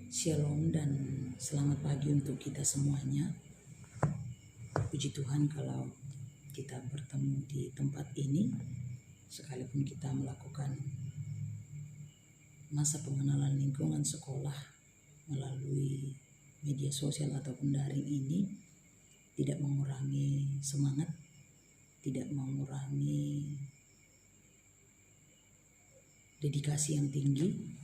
Shalom dan selamat pagi untuk kita semuanya. Puji Tuhan kalau kita bertemu di tempat ini, sekalipun kita melakukan masa pengenalan lingkungan sekolah melalui media sosial ataupun daring ini, tidak mengurangi semangat, tidak mengurangi dedikasi yang tinggi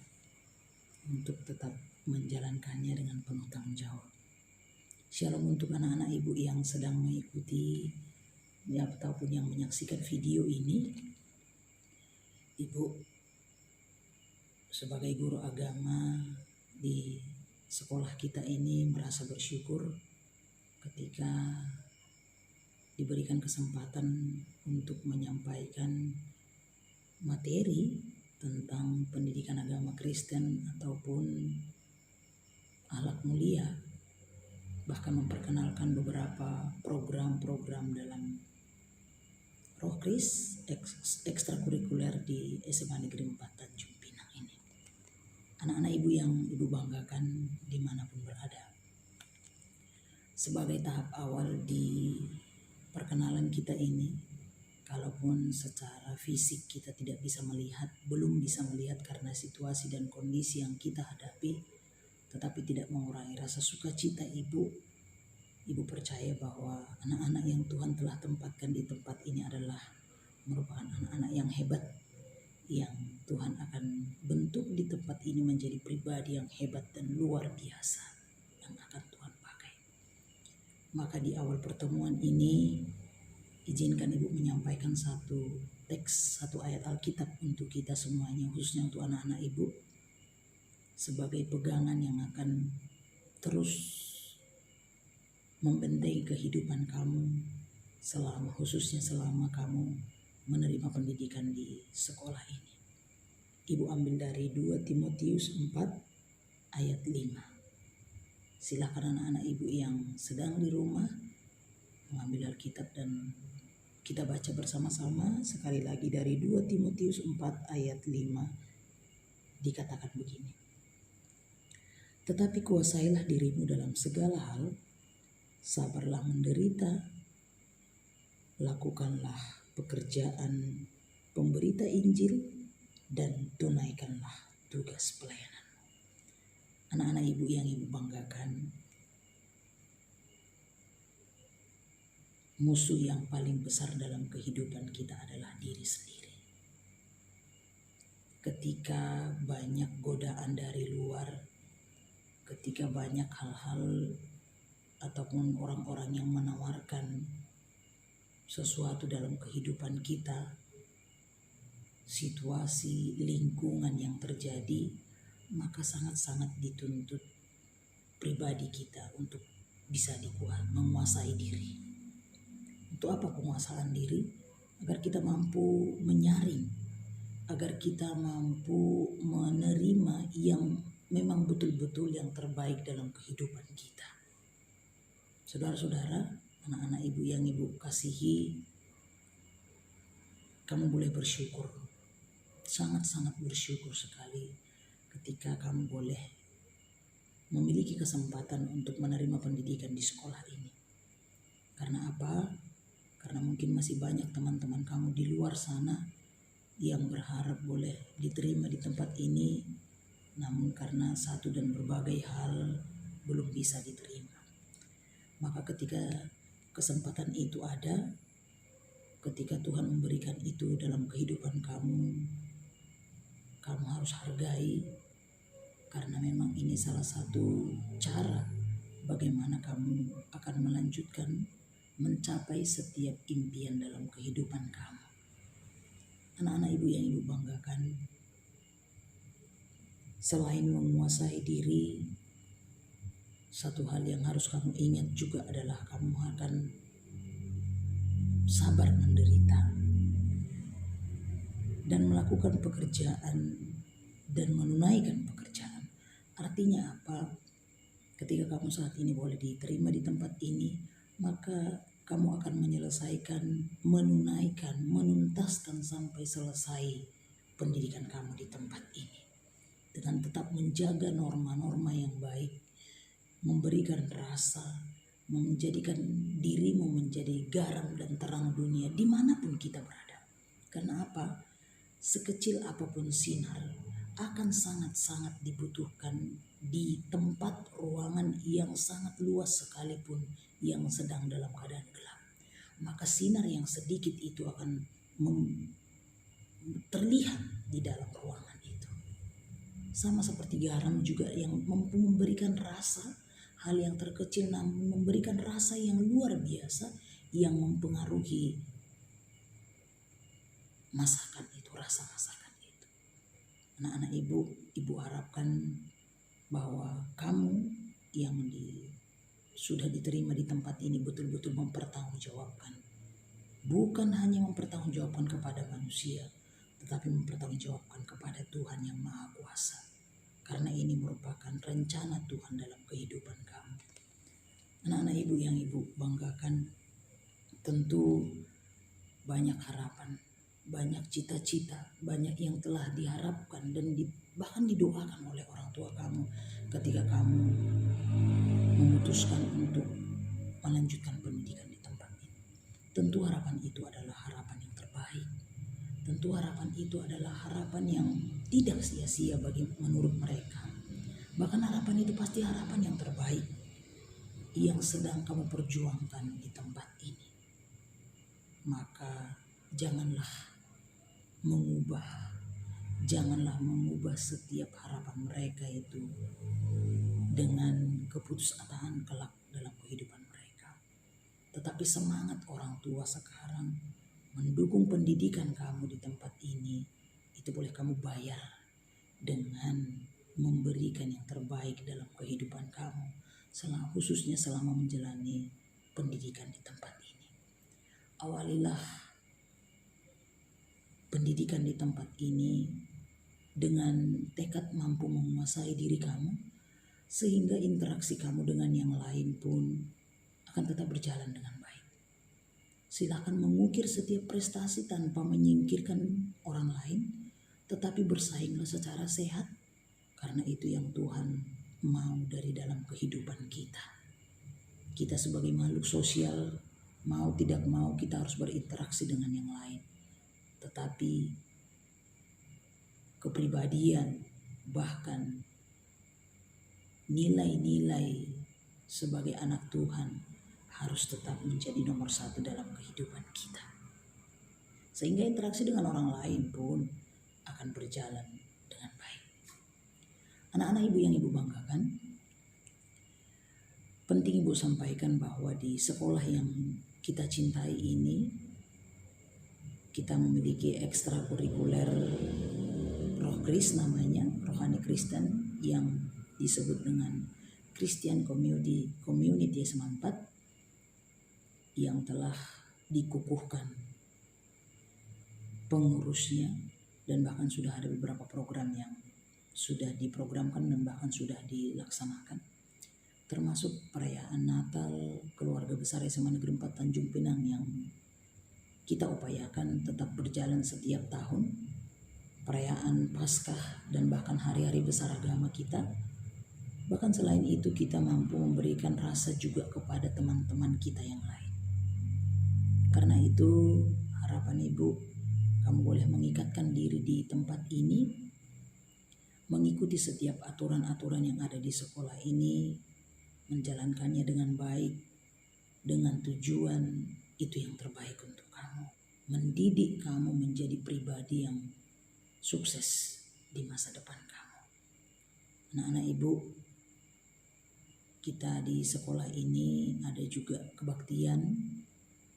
untuk tetap menjalankannya dengan penuh tanggung jawab. Shalom untuk anak-anak ibu yang sedang mengikuti ataupun yang menyaksikan video ini. Ibu sebagai guru agama di sekolah kita ini merasa bersyukur ketika diberikan kesempatan untuk menyampaikan materi tentang pendidikan agama Kristen ataupun akhlak mulia, bahkan memperkenalkan beberapa program-program dalam Roh Kris ekstrakurikuler di SMA Negeri 4 Tanjung Pinang ini. Anak-anak ibu yang ibu banggakan dimanapun berada. Sebagai tahap awal di perkenalan kita ini, kalaupun secara fisik kita tidak bisa melihat, belum bisa melihat karena situasi dan kondisi yang kita hadapi, tetapi tidak mengurangi rasa sukacita ibu. Ibu percaya bahwa anak-anak yang Tuhan telah tempatkan di tempat ini adalah merupakan anak-anak yang hebat, yang Tuhan akan bentuk di tempat ini menjadi pribadi yang hebat dan luar biasa yang akan Tuhan pakai. Maka di awal pertemuan ini, izinkan ibu menyampaikan satu teks, satu ayat Alkitab untuk kita semuanya, khususnya untuk anak-anak ibu, sebagai pegangan yang akan terus membentengi kehidupan kamu khususnya selama kamu menerima pendidikan di sekolah ini. Ibu ambil dari 2 Timotius 4 ayat 5. Silakan anak-anak ibu yang sedang di rumah mengambil Alkitab dan kita baca bersama-sama. Sekali lagi dari 2 Timotius 4 ayat 5 dikatakan begini. Tetapi kuasailah dirimu dalam segala hal, sabarlah menderita, lakukanlah pekerjaan pemberita Injil, dan tunaikanlah tugas pelayanan. Anak-anak ibu yang ibu banggakan, musuh yang paling besar dalam kehidupan kita adalah diri sendiri. Ketika banyak godaan dari luar, ketika banyak hal-hal ataupun orang-orang yang menawarkan sesuatu dalam kehidupan kita, situasi lingkungan yang terjadi, maka sangat-sangat dituntut pribadi kita untuk bisa menguasai diri. Untuk apa penguasaan diri? Agar kita mampu menyaring, agar kita mampu menerima yang memang betul-betul yang terbaik dalam kehidupan kita. Saudara-saudara, anak-anak ibu yang ibu kasihi, kamu boleh bersyukur, sangat-sangat bersyukur sekali ketika kamu boleh memiliki kesempatan untuk menerima pendidikan di sekolah ini. Karena apa? Karena mungkin masih banyak teman-teman kamu di luar sana yang berharap boleh diterima di tempat ini, namun karena satu dan berbagai hal belum bisa diterima. Maka ketika kesempatan itu ada, ketika Tuhan memberikan itu dalam kehidupan kamu, kamu harus hargai, karena memang ini salah satu cara bagaimana kamu akan melanjutkan mencapai setiap impian dalam kehidupan kamu. Anak-anak ibu yang ibu banggakan, selain menguasai diri, satu hal yang harus kamu ingat juga adalah kamu akan sabar menderita dan melakukan pekerjaan dan menunaikan pekerjaan. Artinya apa? Ketika kamu saat ini boleh diterima di tempat ini, maka kamu akan menyelesaikan, menunaikan, menuntaskan sampai selesai pendidikan kamu di tempat ini. dengan tetap menjaga norma-norma yang baik, memberikan rasa, menjadikan dirimu menjadi garam dan terang dunia dimanapun kita berada. Karena apa? Sekecil apapun sinar akan sangat-sangat dibutuhkan di tempat ruangan yang sangat luas sekalipun yang sedang dalam keadaan gelap. Maka sinar yang sedikit itu akan terlihat di dalam ruangan itu. Sama seperti garam juga yang mampu memberikan rasa, hal yang terkecil namun memberikan rasa yang luar biasa yang mempengaruhi masakan itu, rasa masakan itu. Anak-anak ibu harapkan bahwa kamu yang sudah diterima di tempat ini betul-betul mempertanggungjawabkan. Bukan hanya mempertanggungjawabkan kepada manusia, tetapi mempertanggungjawabkan kepada Tuhan yang Maha Kuasa. Karena ini merupakan rencana Tuhan dalam kehidupan kamu. Anak-anak ibu yang ibu banggakan, tentu banyak harapan, banyak cita-cita, banyak yang telah diharapkan dan bahkan didoakan oleh orang tua kamu ketika kamu memutuskan untuk melanjutkan pendidikan di tempat ini. Tentu harapan itu adalah harapan yang terbaik. Tentu harapan itu adalah harapan yang tidak sia-sia bagi menurut mereka. Bahkan harapan itu pasti harapan yang terbaik yang sedang kamu perjuangkan di tempat ini. Maka janganlah mengubah setiap harapan mereka itu dengan keputusasaan kelak dalam kehidupan mereka. Tetapi semangat orang tua sekarang mendukung pendidikan kamu di tempat ini, itu boleh kamu bayar dengan memberikan yang terbaik dalam kehidupan kamu, khususnya selama menjalani pendidikan di tempat ini. Awalilah pendidikan di tempat ini dengan tekad mampu menguasai diri kamu, sehingga interaksi kamu dengan yang lain pun akan tetap berjalan dengan baik. Silakan mengukir setiap prestasi tanpa menyingkirkan orang lain, tetapi bersainglah secara sehat, karena itu yang Tuhan mau dari dalam kehidupan kita. Kita sebagai makhluk sosial, mau tidak mau kita harus berinteraksi dengan yang lain. Tetapi kepribadian, bahkan nilai-nilai sebagai anak Tuhan harus tetap menjadi nomor satu dalam kehidupan kita. Sehingga interaksi dengan orang lain pun akan berjalan dengan baik. Anak-anak ibu yang ibu banggakan, penting ibu sampaikan bahwa di sekolah yang kita cintai ini, kita memiliki ekstrakurikuler Rohkris namanya, Rohani Kristen, yang disebut dengan Christian Community Semangat, yang telah dikukuhkan pengurusnya, dan bahkan sudah ada beberapa program yang sudah diprogramkan dan bahkan sudah dilaksanakan, termasuk perayaan Natal Keluarga Besar SMA Negeri 4 Tanjung Pinang yang kita upayakan tetap berjalan setiap tahun, perayaan Paskah dan bahkan hari-hari besar agama kita. Bahkan selain itu kita mampu memberikan rasa juga kepada teman-teman kita yang lain. Karena itu harapan ibu, kamu boleh mengikatkan diri di tempat ini, mengikuti setiap aturan-aturan yang ada di sekolah ini, menjalankannya dengan baik, dengan tujuan itu yang terbaik untuk kamu, mendidik kamu menjadi pribadi yang sukses di masa depan kamu. Anak-anak ibu, kita di sekolah ini ada juga kebaktian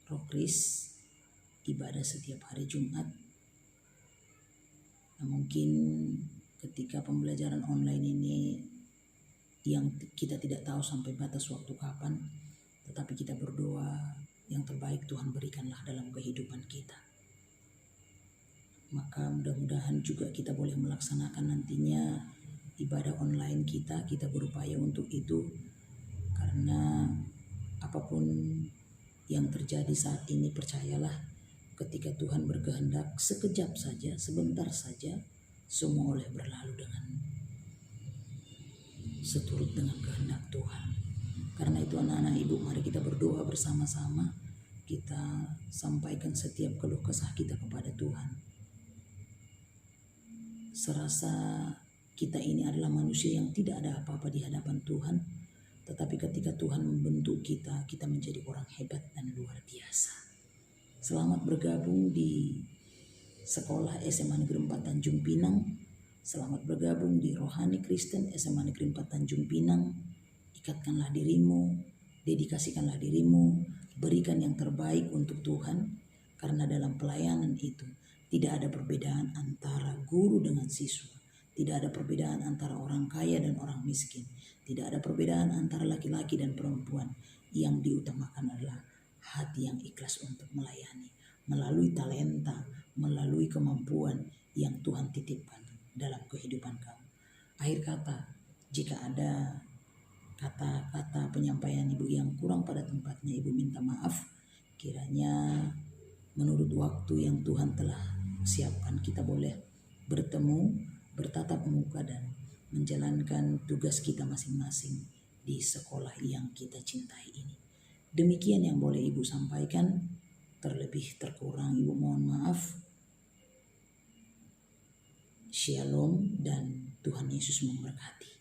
Rohkris, ibadah setiap hari Jumat. Nah, mungkin ketika pembelajaran online ini yang kita tidak tahu sampai batas waktu kapan, tetapi kita berdoa yang terbaik Tuhan berikanlah dalam kehidupan kita. Maka mudah-mudahan juga kita boleh melaksanakan nantinya ibadah online kita berupaya untuk itu, karena apapun yang terjadi saat ini, percayalah ketika Tuhan berkehendak sekejap saja, sebentar saja, semua oleh berlalu dengan seturut dengan kehendak Tuhan. Karena itu anak-anak ibu, mari kita berdoa bersama-sama. Kita sampaikan setiap keluh kesah kita kepada Tuhan. Serasa kita ini adalah manusia yang tidak ada apa-apa di hadapan Tuhan. Tetapi ketika Tuhan membentuk kita, kita menjadi orang hebat dan luar biasa. Selamat bergabung di Sekolah SMA Negeri 4 Tanjung Pinang. Selamat bergabung di Rohani Kristen SMA Negeri 4 Tanjung Pinang. Ikatkanlah dirimu, dedikasikanlah dirimu, berikan yang terbaik untuk Tuhan. Karena dalam pelayanan itu tidak ada perbedaan antara guru dengan siswa. Tidak ada perbedaan antara orang kaya dan orang miskin. Tidak ada perbedaan antara laki-laki dan perempuan. Yang diutamakan adalah hati yang ikhlas untuk melayani. Melalui talenta, melalui kemampuan yang Tuhan titipkan dalam kehidupan kamu. Akhir kata, jika ada kata-kata penyampaian ibu yang kurang pada tempatnya, ibu minta maaf. Kiranya menurut waktu yang Tuhan telah siapkan, kita boleh bertemu, bertatap muka dan menjalankan tugas kita masing-masing di sekolah yang kita cintai ini. Demikian yang boleh ibu sampaikan. Terlebih terkurang ibu mohon maaf. Shalom dan Tuhan Yesus memberkati.